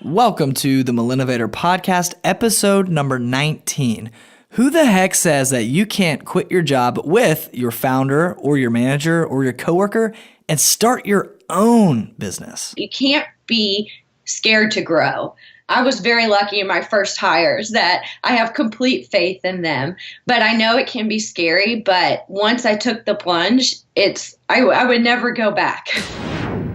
Welcome to the Millennovator podcast, episode number 19. Who the heck says that you can't quit your job with your founder or your manager or your coworker and start your own business? You can't be scared to grow. I was very lucky in my first hires that I have complete faith in them, but I know it can be scary. But once I took the plunge, I would never go back.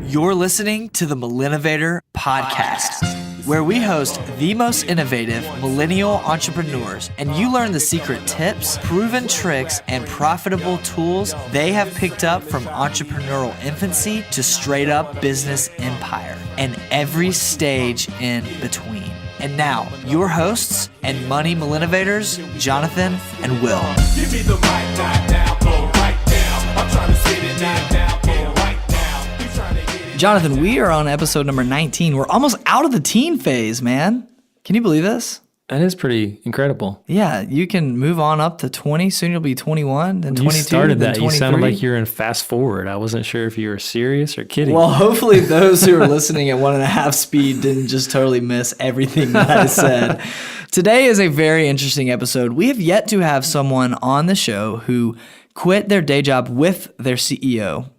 You're listening to the Millennovator podcast, where we host the most innovative millennial entrepreneurs, and you learn the secret tips, proven tricks, and profitable tools they have picked up from entrepreneurial infancy to straight up business empire, and every stage in between. And now, your hosts and money Millennovators, Jonathan and Will. Give me the mic, not down, blow right down. I'm trying to sit it down, blow right down. You trying to get it. Jonathan, we are on episode number 19. We're almost out of the teen phase, man. Can you believe this? That is pretty incredible. Yeah, you can move on up to 20. Soon you'll be 21, then 22, You started then that. 23. You sounded like you're in fast forward. I wasn't sure if you were serious or kidding. Well, hopefully those who are listening at 1.5 speed didn't just totally miss everything that I said. Today is a very interesting episode. We have yet to have someone on the show who quit their day job with their CEO.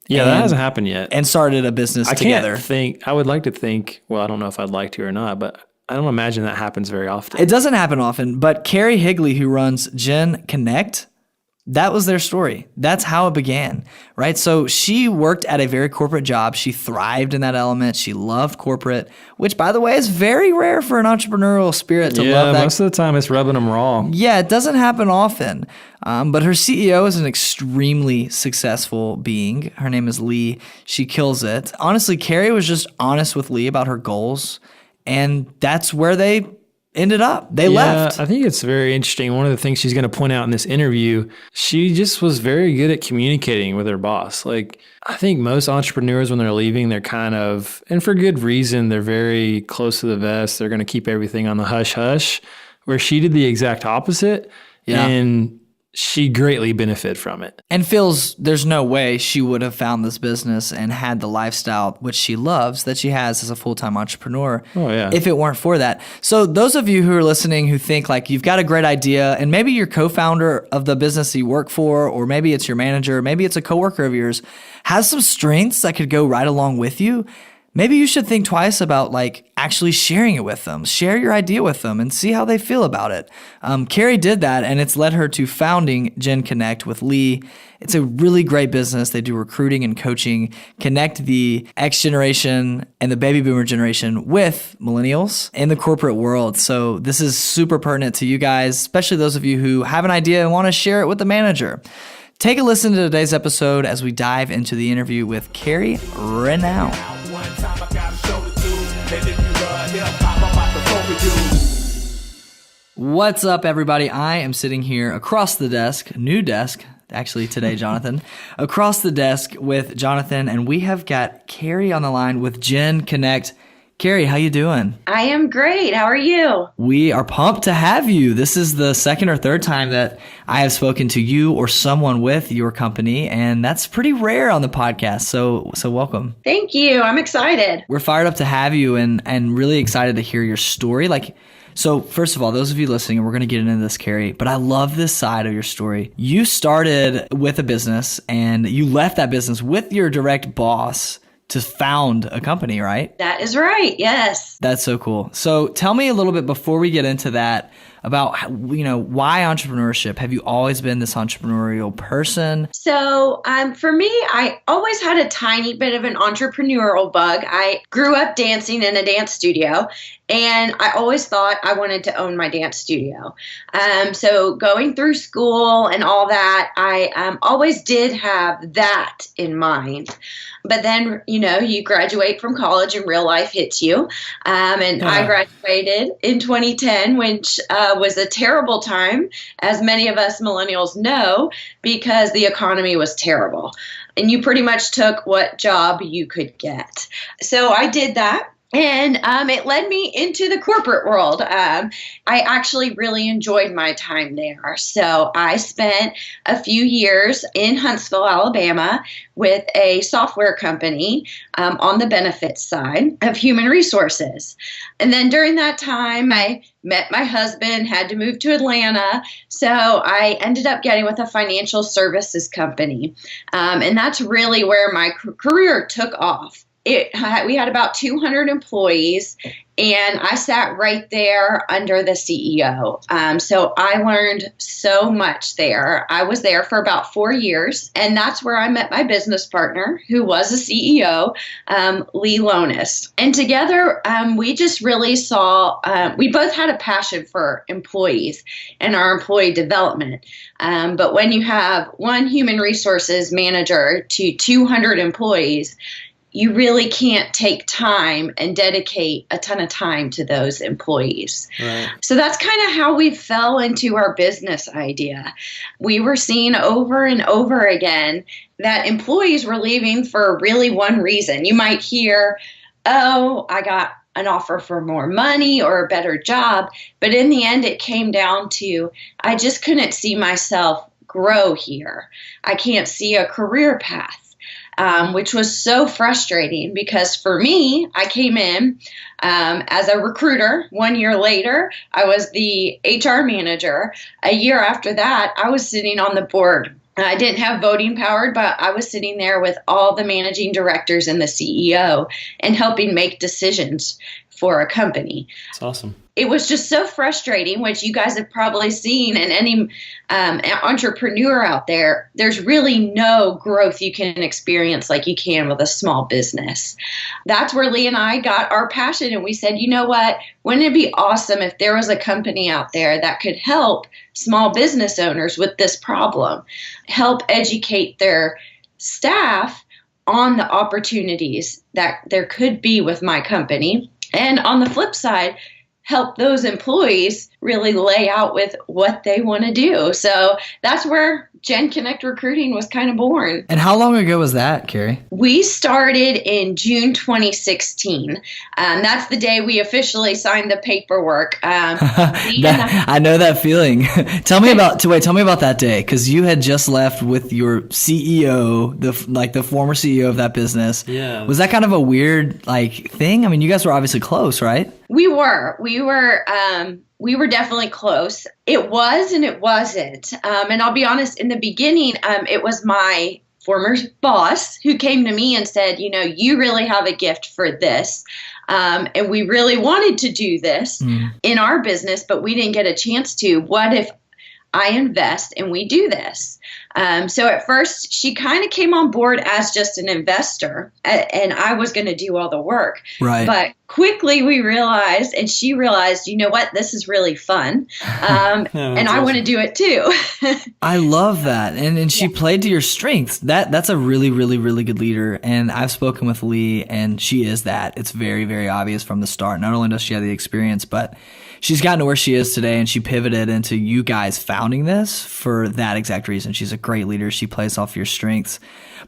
Yeah, that hasn't happened yet. And started a business together. I would like to think, well, I don't know if I'd like to or not, but I don't imagine that happens very often. It doesn't happen often, but Carrie Higley, who runs Gen Connect, that was their story. That's how it began, right? So she worked at a very corporate job. She thrived in that element. She loved corporate, which, by the way, is very rare for an entrepreneurial spirit to love that. Yeah, most of the time it's rubbing them raw. Yeah, it doesn't happen often. But her CEO is an extremely successful being. Her name is Lee. She kills it. Honestly, Carrie was just honest with Lee about her goals, and that's where they ended up. They left. I think it's very interesting. One of the things she's going to point out in this interview, she just was very good at communicating with her boss. Like, I think most entrepreneurs, when they're leaving, they're kind of, and for good reason, they're very close to the vest. They're going to keep everything on the hush hush, where she did the exact opposite. Yeah. And she greatly benefited from it. And feels there's no way she would have found this business and had the lifestyle, which she loves, that she has as a full-time entrepreneur. Oh, yeah. If it weren't for that. So those of you who are listening who think like you've got a great idea and maybe you're co-founder of the business that you work for, or maybe it's your manager, maybe it's a coworker of yours, has some strengths that could go right along with you, maybe you should think twice about like actually sharing it with them. Share your idea with them and see how they feel about it. Carrie did that, and it's led her to founding Gen Connect with Lee. It's a really great business. They do recruiting and coaching, connect the X generation and the baby boomer generation with millennials in the corporate world. So this is super pertinent to you guys, especially those of you who have an idea and want to share it with the manager. Take a listen to today's episode as we dive into the interview with Carrie right now. One time I got a show to do, and if you love hip-hop, I'm about to fuck with you. What's up, everybody? I am sitting here across the desk, new desk, actually today, Jonathan, across the desk with Jonathan, and we have got Carrie on the line with Gen Connect. Carrie, how you doing? I am great. How are you? We are pumped to have you. This is the second or third time that I have spoken to you or someone with your company, and that's pretty rare on the podcast. So welcome. Thank you. I'm excited. We're fired up to have you and really excited to hear your story. So first of all, those of you listening, and we're going to get into this, Carrie, but I love this side of your story. You started with a business and you left that business with your direct boss to found a company, right? That is right. Yes. That's so cool. So tell me a little bit before we get into that about, why entrepreneurship? Have you always been this entrepreneurial person? So for me, I always had a tiny bit of an entrepreneurial bug. I grew up dancing in a dance studio, and I always thought I wanted to own my dance studio. So going through school and all that, I always did have that in mind. But then, you graduate from college and real life hits you. And I graduated in 2010, which was a terrible time, as many of us millennials know, because the economy was terrible. And you pretty much took what job you could get. So I did that. And it led me into the corporate world. I actually really enjoyed my time there. So I spent a few years in Huntsville, Alabama, with a software company on the benefits side of human resources. And then during that time, I met my husband, had to move to Atlanta. So I ended up getting with a financial services company. And that's really where my career took off. We had about 200 employees, and I sat right there under the CEO. So I learned so much there. I was there for about 4 years, and that's where I met my business partner, who was a CEO, Lee Lonis. And together, we just really saw, we both had a passion for employees and our employee development. But when you have one human resources manager to 200 employees, you really can't take time and dedicate a ton of time to those employees. Right. So that's kind of how we fell into our business idea. We were seeing over and over again that employees were leaving for really one reason. You might hear, oh, I got an offer for more money or a better job. But in the end, it came down to, I just couldn't see myself grow here. I can't see a career path. Which was so frustrating because for me, I came in as a recruiter. 1 year later, I was the HR manager. A year after that, I was sitting on the board. I didn't have voting power, but I was sitting there with all the managing directors and the CEO and helping make decisions for a company. That's awesome. It was just so frustrating, which you guys have probably seen, and any entrepreneur out there, there's really no growth you can experience like you can with a small business. That's where Lee and I got our passion, and we said, you know what, wouldn't it be awesome if there was a company out there that could help small business owners with this problem, help educate their staff on the opportunities that there could be with my company, and on the flip side, help those employees really lay out with what they want to do. So that's where Gen Connect Recruiting was kind of born. And how long ago was that, Carrie? We started in June 2016. That's the day we officially signed the paperwork. I know that feeling. Tell me about that day, because you had just left with your CEO, the former CEO of that business. Yeah. Was that kind of a weird thing? I mean, you guys were obviously close, right? We were definitely close. It was and it wasn't. And I'll be honest, in the beginning, it was my former boss who came to me and said, you know, you really have a gift for this. And we really wanted to do this in our business, but we didn't get a chance to. What if I invest and we do this? So at first, she kind of came on board as just an investor, and I was going to do all the work. Right. But quickly we realized, and she realized, you know what, this is really fun. And I want to do it too. I love that. And she played to your strengths. That's a really, really, really good leader. And I've spoken with Lee, and she is that. It's very, very obvious from the start. Not only does she have the experience, but she's gotten to where she is today, and she pivoted into you guys founding this for that exact reason. She's a great leader. She plays off your strengths.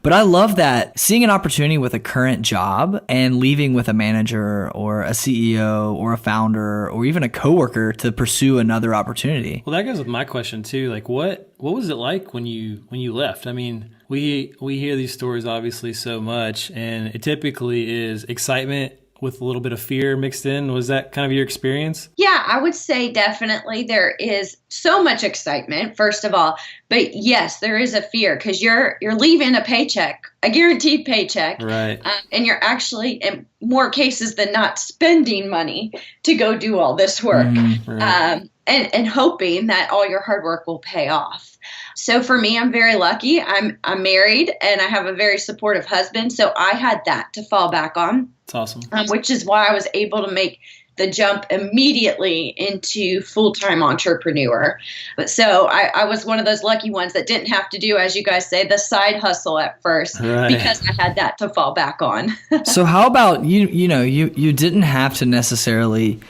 But I love that, seeing an opportunity with a current job and leaving with a manager or a CEO or a founder or even a coworker to pursue another opportunity. Well, that goes with my question too. Like, what was it like when you left? I mean, we hear these stories obviously so much, and it typically is excitement with a little bit of fear mixed in. Was that kind of your experience? Yeah, I would say definitely there is so much excitement, first of all. But yes, there is a fear because you're leaving a paycheck, a guaranteed paycheck. Right. And you're actually, in more cases than not, spending money to go do all this work. Right. And hoping that all your hard work will pay off. So for me, I'm very lucky. I'm married and I have a very supportive husband. So I had that to fall back on. That's awesome. Which is why I was able to make the jump immediately into full-time entrepreneur. But so I was one of those lucky ones that didn't have to do, as you guys say, the side hustle at first, right, because I had that to fall back on. So how about you didn't have to necessarily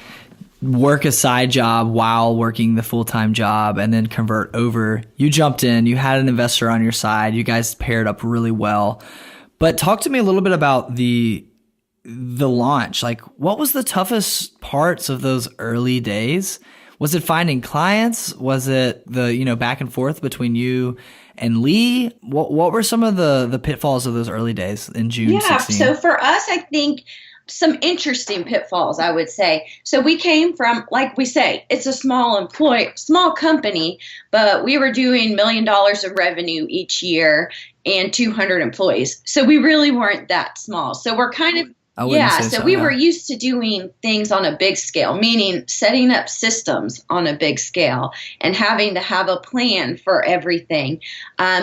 work a side job while working the full-time job and then convert over. You jumped in, you had an investor on your side, you guys paired up really well. But talk to me a little bit about the the launch, like what was the toughest parts of those early days? Was it finding clients? Was it the, back and forth between you and Lee? What were some of the pitfalls of those early days in June 16? So for us, I think some interesting pitfalls, I would say. So we came from, like we say, it's a small company, but we were doing $1 million of revenue each year and 200 employees. So we really weren't that small. So we're kind of, we were used to doing things on a big scale, meaning setting up systems on a big scale and having to have a plan for everything.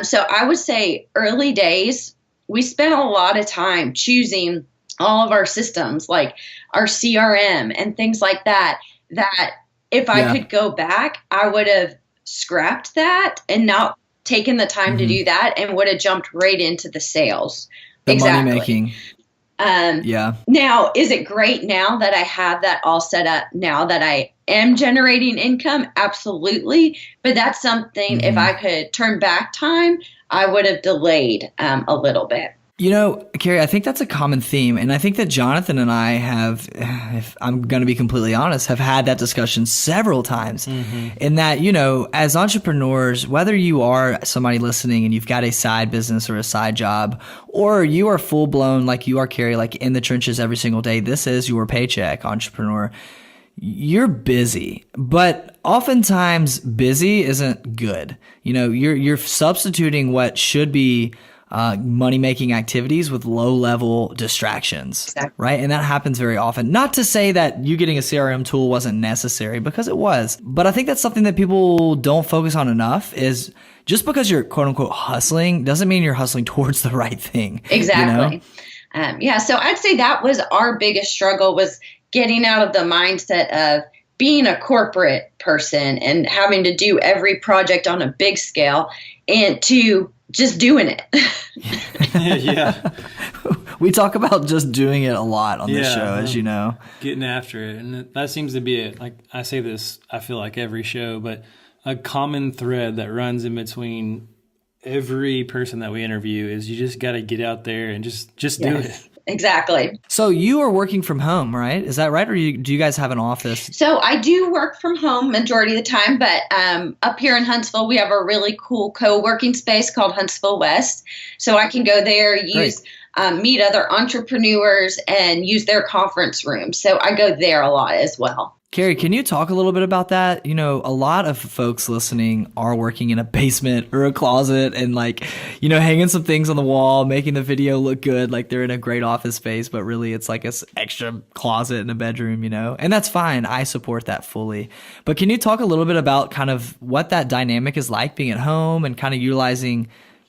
So I would say early days, we spent a lot of time choosing all of our systems, like our CRM and things like that if I could go back, I would have scrapped that and not taken the time to do that and would have jumped right into the sales. Money making. Now, is it great now that I have that all set up, now that I am generating income? Absolutely. But that's something, if I could turn back time, I would have delayed a little bit. Carrie, I think that's a common theme. And I think that Jonathan and I have, if I'm going to be completely honest, have had that discussion several times in that, as entrepreneurs, whether you are somebody listening and you've got a side business or a side job, or you are full blown like you are, Carrie, like in the trenches every single day, this is your paycheck, entrepreneur. You're busy, but oftentimes busy isn't good. You're substituting what should be money-making activities with low-level distractions, right? And that happens very often. Not to say that you getting a CRM tool wasn't necessary, because it was. But I think that's something that people don't focus on enough is just because you're quote-unquote hustling doesn't mean you're hustling towards the right thing. Exactly. So I'd say that was our biggest struggle, was getting out of the mindset of being a corporate person and having to do every project on a big scale and to just doing it. Yeah. We talk about just doing it a lot on this show, as you know. Getting after it. And that seems to be it. Like I say this, I feel like every show, but a common thread that runs in between every person that we interview is you just got to get out there and just do it. Exactly. So you are working from home, right? Is that right? Or do you guys have an office? So I do work from home majority of the time, but up here in Huntsville, we have a really cool co-working space called Huntsville West. So I can go there, meet other entrepreneurs and use their conference room. So I go there a lot as well. Carrie, can you talk a little bit about that? A lot of folks listening are working in a basement or a closet and hanging some things on the wall, making the video look good, like they're in a great office space, but really it's like an extra closet in a bedroom, and that's fine. I support that fully. But can you talk a little bit about kind of what that dynamic is like being at home and kind of utilizing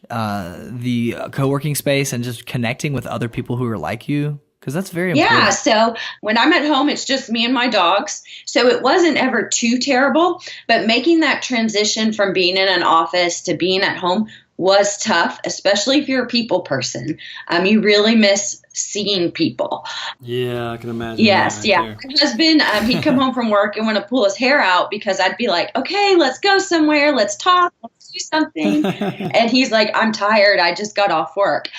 the co-working space and just connecting with other people who are like you? Because that's very important. Yeah. So when I'm at home, it's just me and my dogs. So it wasn't ever too terrible. But making that transition from being in an office to being at home was tough, especially if you're a people person. You really miss seeing people. Yeah, I can imagine. Yes, My husband, he'd come home from work and want to pull his hair out because I'd be like, okay, let's go somewhere. Let's talk. Let's do something. And he's like, I'm tired. I just got off work.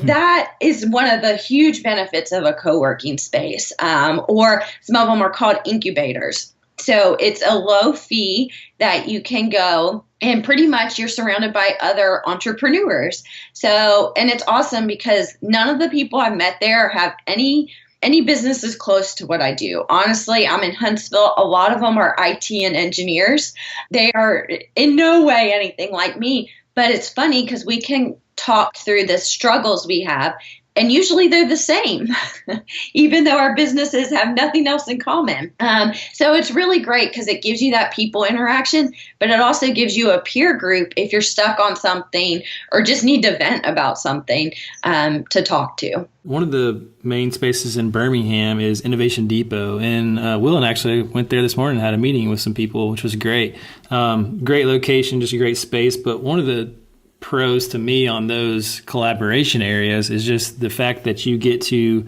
That is one of the huge benefits of a co-working space, or some of them are called incubators. So it's a low fee that you can go and pretty much you're surrounded by other entrepreneurs. So, and it's awesome because none of the people I've met there have any businesses close to what I do. Honestly, I'm in Huntsville. A lot of them are IT and engineers. They are in no way anything like me, but it's funny because we can talk through the struggles we have. And usually they're the same, even though our businesses have nothing else in common. So it's really great because it gives you that people interaction, but it also gives you a peer group if you're stuck on something or just need to vent about something to talk to. One of the main spaces in Birmingham is Innovation Depot. And Willen actually went there this morning and had a meeting with some people, which was great. Great location, just a great space. But one of the pros to me on those collaboration areas is just the fact that you get to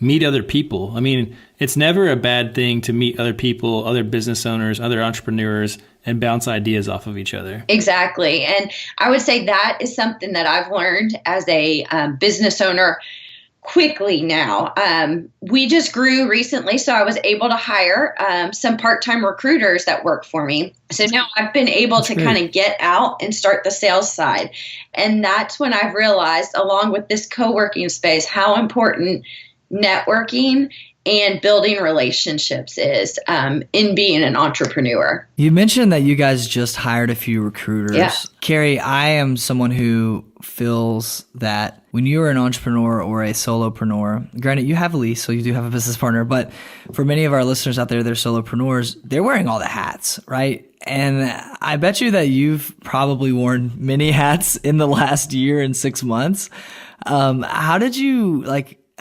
meet other people. I mean, it's never a bad thing to meet other people, other business owners, other entrepreneurs, and bounce ideas off of each other. Exactly. And I would say that is something that I've learned as a business owner quickly now. We just grew recently, so I was able to hire some part-time recruiters that work for me. So now I've been able to kind of get out and start the sales side. And that's when I've realized, along with this co-working space, how important networking and building relationships is in being an entrepreneur. You mentioned that you guys just hired a few recruiters. Yeah. Carrie, I am someone who feels that when you're an entrepreneur or a solopreneur, granted you have a lease, so you do have a business partner, but for many of our listeners out there, they're solopreneurs, they're wearing all the hats, right? And I bet you that you've probably worn many hats in the last year and 6 months. How did you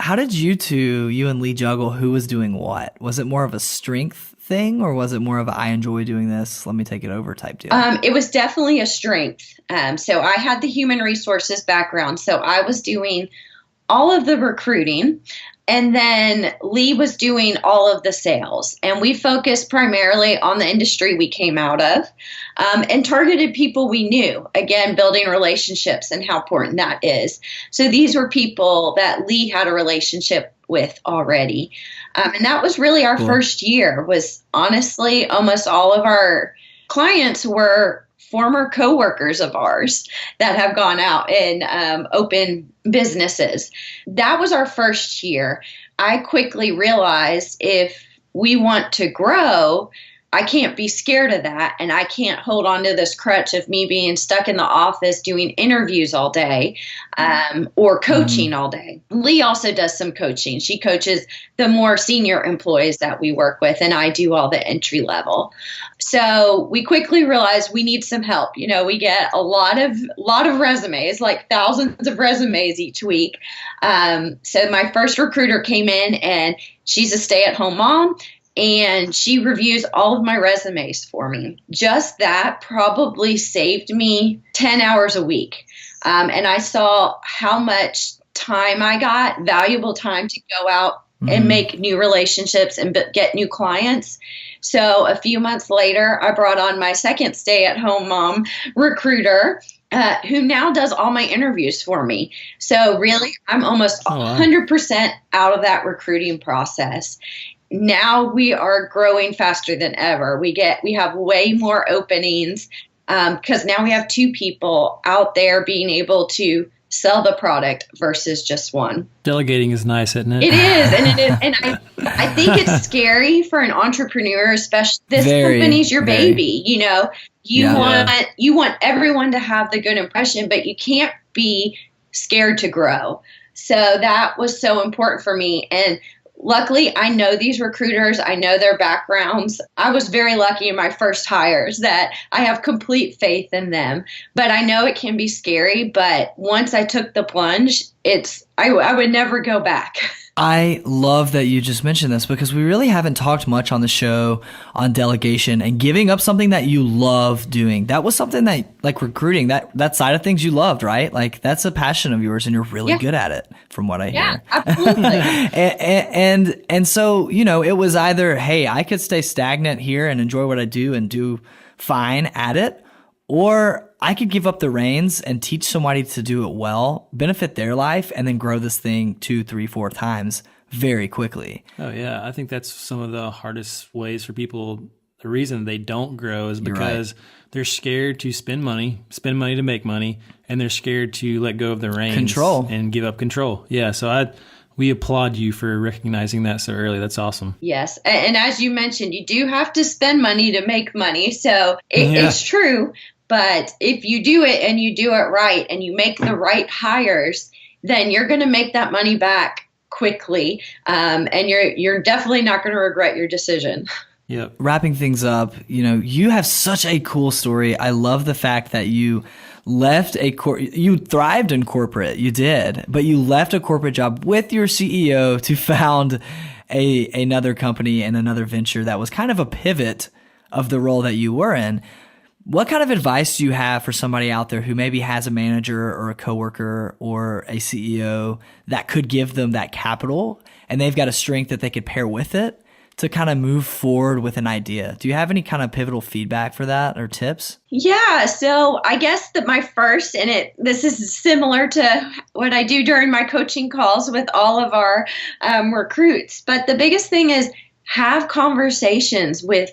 you and Lee juggle who was doing what? Was it more of a strength thing, or was it more of a I enjoy doing this, let me take it over type deal? It was definitely a strength. So I had the human resources background. So I was doing all of the recruiting, and then Lee was doing all of the sales. And we focused primarily on the industry we came out of, and targeted people we knew. Again, building relationships and how important that is. So these were people that Lee had a relationship with already. And that was really our first year. Was honestly, almost all of our clients were former coworkers of ours that have gone out and open businesses. That was our first year. I quickly realized if we want to grow, I can't be scared of that, and I can't hold on to this crutch of me being stuck in the office doing interviews all day or coaching all day. Lee also does some coaching. She coaches the more senior employees that we work with, and I do all the entry level. So we quickly realized we need some help. You know, we get a lot of resumes, like thousands of resumes each week. So my first recruiter came in, and she's a stay-at-home mom. And she reviews all of my resumes for me. Just that probably saved me 10 hours a week. And I saw how much time I got, valuable time to go out and make new relationships and get new clients. So a few months later, I brought on my second stay-at-home mom recruiter, who now does all my interviews for me. So really, I'm almost 100% out of that recruiting process. Now we are growing faster than ever. We have way more openings because now we have two people out there being able to sell the product versus just one. Delegating is nice, isn't it? It is, and it is, and I think it's scary for an entrepreneur, especially this company's your baby. You know, you want everyone to have the good impression, but you can't be scared to grow. So that was so important for me. And luckily, I know these recruiters. I know their backgrounds. I was very lucky in my first hires that I have complete faith in them. But I know it can be scary. But once I took the plunge, I would never go back. I love that you just mentioned this because we really haven't talked much on the show on delegation and giving up something that you love doing. That was something that, like recruiting, that side of things you loved, right? Like that's a passion of yours and you're really good at it from what I hear. Yeah, absolutely. and so, you know, it was either, hey, I could stay stagnant here and enjoy what I do and do fine at it, or I could give up the reins and teach somebody to do it well, benefit their life, and then grow this thing 2, 3, 4 times very quickly. Oh, yeah. I think that's some of the hardest ways for people. The reason they don't grow is because they're scared to spend money to make money, and they're scared to let go of the reins and give up control. Yeah. So we applaud you for recognizing that so early. That's awesome. Yes. And as you mentioned, you do have to spend money to make money. So it's true. But if you do it and you do it right and you make the right hires, then you're going to make that money back quickly. And you're definitely not going to regret your decision. Yep. Wrapping things up, you know, you have such a cool story. I love the fact that you left you thrived in corporate, you did, but you left a corporate job with your CEO to found another company and another venture that was kind of a pivot of the role that you were in. What kind of advice do you have for somebody out there who maybe has a manager or a coworker or a CEO that could give them that capital and they've got a strength that they could pair with it to kind of move forward with an idea? Do you have any kind of pivotal feedback for that or tips? Yeah, so I guess that my first, and this is similar to what I do during my coaching calls with all of our recruits, but the biggest thing is have conversations with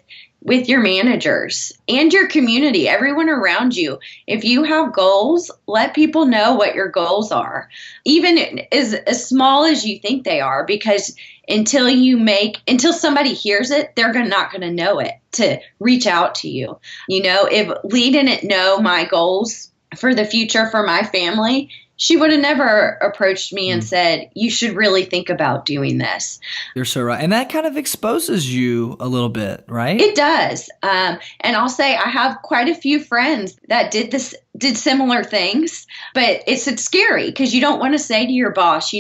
your managers and your community, everyone around you. If you have goals, let people know what your goals are, even as small as you think they are, because until somebody hears it, they're not going to know it to reach out to you. If Lee didn't know my goals for the future for my family, she would have never approached me and said, you should really think about doing this. You're so right. And that kind of exposes you a little bit, right? It does. And I'll say I have quite a few friends that did similar things, but it's scary because you don't want to say to your boss,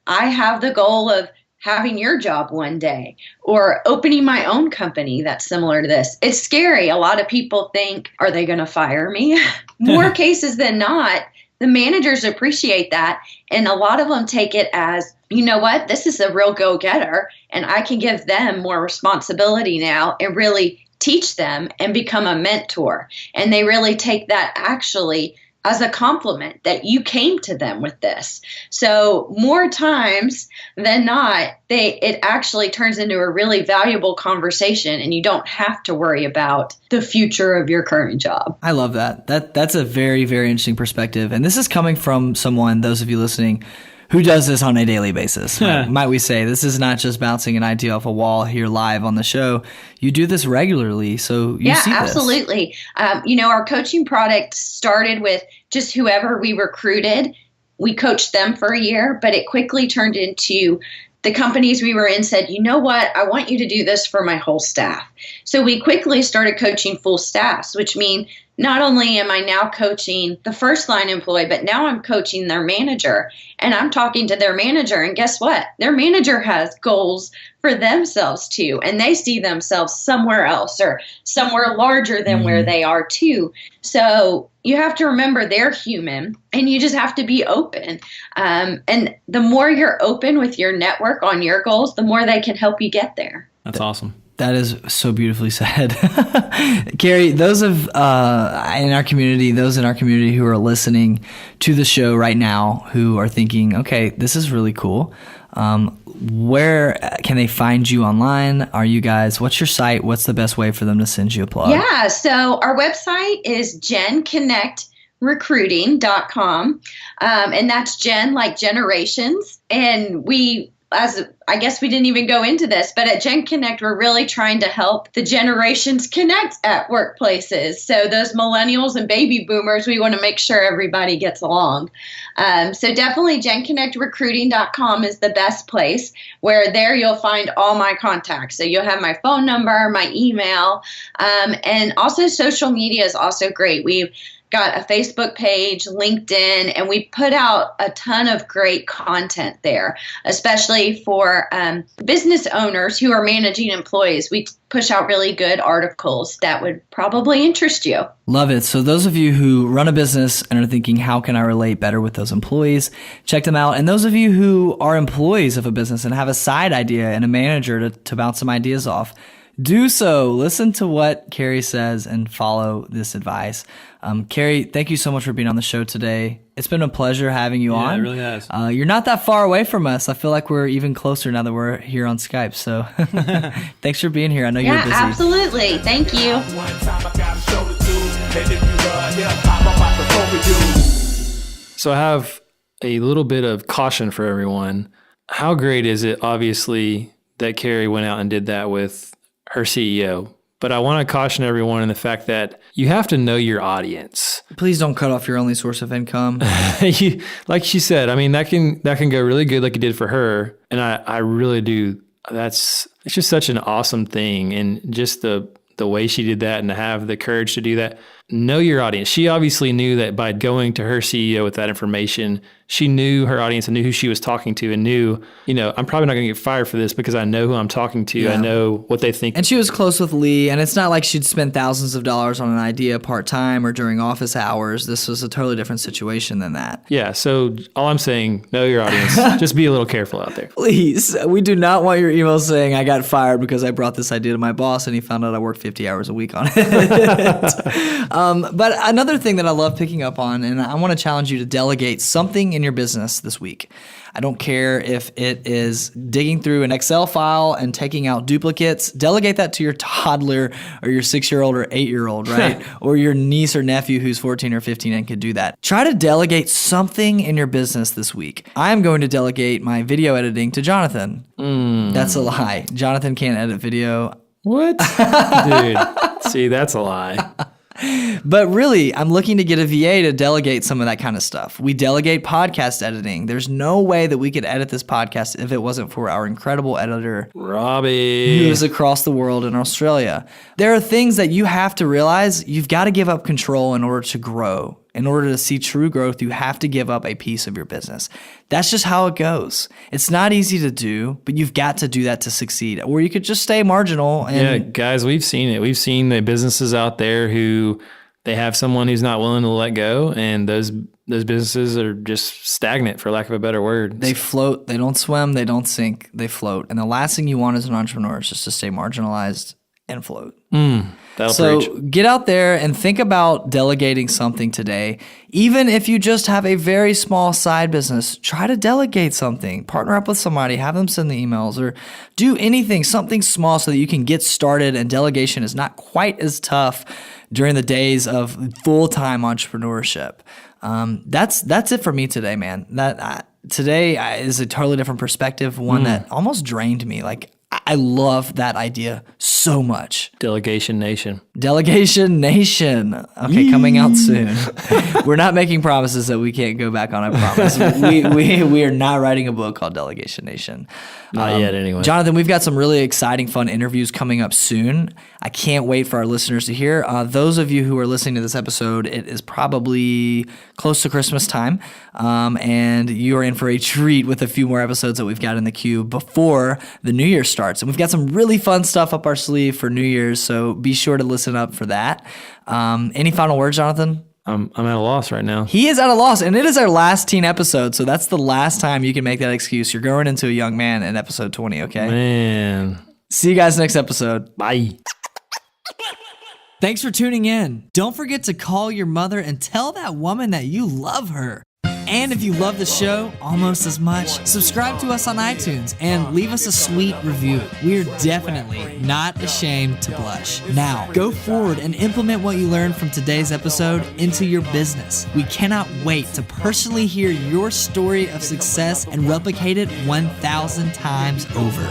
I have the goal of having your job one day or opening my own company that's similar to this. It's scary. A lot of people think, are they going to fire me? More cases than not, the managers appreciate that. And a lot of them take it as, you know what, this is a real go-getter and I can give them more responsibility now and really teach them and become a mentor. And they really take that actually as a compliment that you came to them with this. So more times than not, it actually turns into a really valuable conversation and you don't have to worry about the future of your current job. I love that. That's a very, very interesting perspective. And this is coming from someone, those of you listening, who does this on a daily basis. Might we say, this is not just bouncing an idea off a wall here live on the show. You do this regularly, so you see this. Yeah, absolutely. Our coaching product started with just whoever we recruited. We coached them for a year, but it quickly turned into the companies we were in said, you know what, I want you to do this for my whole staff. So we quickly started coaching full staffs, which means not only am I now coaching the first line employee, but now I'm coaching their manager and I'm talking to their manager. And guess what? Their manager has goals for themselves too. And they see themselves somewhere else or somewhere larger than where they are too. So you have to remember they're human and you just have to be open. And the more you're open with your network on your goals, the more they can help you get there. That's awesome. That is so beautifully said. Carrie, those in our community who are listening to the show right now who are thinking, okay, this is really cool. Where can they find you online? What's your site? What's the best way for them to send you a plug? Yeah, so our website is GenConnectRecruiting.com. And that's Gen like generations. And I guess we didn't even go into this, but at Gen Connect, we're really trying to help the generations connect at workplaces. So those millennials and baby boomers, we want to make sure everybody gets along. So definitely GenConnectRecruiting.com is the best place, where there you'll find all my contacts. So you'll have my phone number, my email, and also social media is also great. We've got a Facebook page, LinkedIn, and we put out a ton of great content there, especially for business owners who are managing employees. We push out really good articles that would probably interest you. Love it. So those of you who run a business and are thinking, how can I relate better with those employees? Check them out. And those of you who are employees of a business and have a side idea and a manager to bounce some ideas off, do so. Listen to what Carrie says and follow this advice. Carrie, thank you so much for being on the show today. It's been a pleasure having you on. Yeah, it really has. You're not that far away from us. I feel like we're even closer now that we're here on Skype. So thanks for being here. I know you're busy. Yeah, absolutely. Thank you. One time I got a show to do, and if you love hip-hop, I'm about to overdue. So I have a little bit of caution for everyone. How great is it, obviously, that Carrie went out and did that with her CEO? But I want to caution everyone in the fact that you have to know your audience. Please don't cut off your only source of income. Like she said, I mean, that can go really good like it did for her. And I really do. It's just such an awesome thing. And just the way she did that and to have the courage to do that. know your audience. She obviously knew that by going to her CEO with that information, she knew her audience and knew who she was talking to and knew, I'm probably not going to get fired for this because I know who I'm talking to. Yeah. I know what they think. And she was close with Lee, and it's not like she'd spend thousands of dollars on an idea part-time or during office hours. This was a totally different situation than that. Yeah. So all I'm saying, know your audience. Just be a little careful out there. Please, we do not want your email saying I got fired because I brought this idea to my boss and he found out I worked 50 hours a week on it. But another thing that I love picking up on, and I want to challenge you to delegate something in your business this week. I don't care if it is digging through an Excel file and taking out duplicates. Delegate that to your toddler or your 6-year-old or 8-year-old, right? Or your niece or nephew who's 14 or 15 and could do that. Try to delegate something in your business this week. I'm going to delegate my video editing to Jonathan. That's a lie. Jonathan can't edit video. What? Dude, see, that's a lie. But really, I'm looking to get a VA to delegate some of that kind of stuff. We delegate podcast editing. There's no way that we could edit this podcast if it wasn't for our incredible editor, Robbie, who is across the world in Australia. There are things that you have to realize. You've got to give up control in order to grow. In order to see true growth, you have to give up a piece of your business. That's just how it goes. It's not easy to do, but you've got to do that to succeed. Or you could just stay marginal. And yeah, guys, we've seen it. We've seen the businesses out there who they have someone who's not willing to let go, and those businesses are just stagnant, for lack of a better word. They float. They don't swim. They don't sink. They float. And the last thing you want as an entrepreneur is just to stay marginalized and float. That'll preach. Get out there and think about delegating something today. Even if you just have a very small side business, try to delegate something. Partner up with somebody, have them send the emails, or do anything, something small so that you can get started, and delegation is not quite as tough during the days of full-time entrepreneurship. That's it for me today, man. Today is a totally different perspective, one that almost drained me. Like, I love that idea so much. Delegation Nation. Delegation Nation. Okay, coming out soon. We're not making promises that we can't go back on. I promise. We are not writing a book called Delegation Nation. Not yet, anyway. Jonathan, we've got some really exciting, fun interviews coming up soon. I can't wait for our listeners to hear. Those of you who are listening to this episode, it is probably close to Christmas time, and you are in for a treat with a few more episodes that we've got in the queue before the New Year starts. And we've got some really fun stuff up our sleeve for New Year's, so be sure to listen up for that. Any final words, Jonathan? I'm at a loss right now. He is at a loss, and it is our last teen episode, so that's the last time you can make that excuse. You're growing into a young man in episode 20, okay? Man. See you guys next episode. Bye. Thanks for tuning in. Don't forget to call your mother and tell that woman that you love her. And if you love the show almost as much, subscribe to us on iTunes and leave us a sweet review. We're definitely not ashamed to blush. Now, go forward and implement what you learned from today's episode into your business. We cannot wait to personally hear your story of success and replicate it 1,000 times over.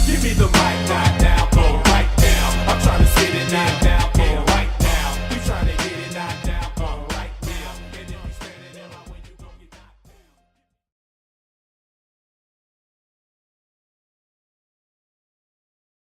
Give me the mic, knock down, go right down. I'm trying to sit it, knock down.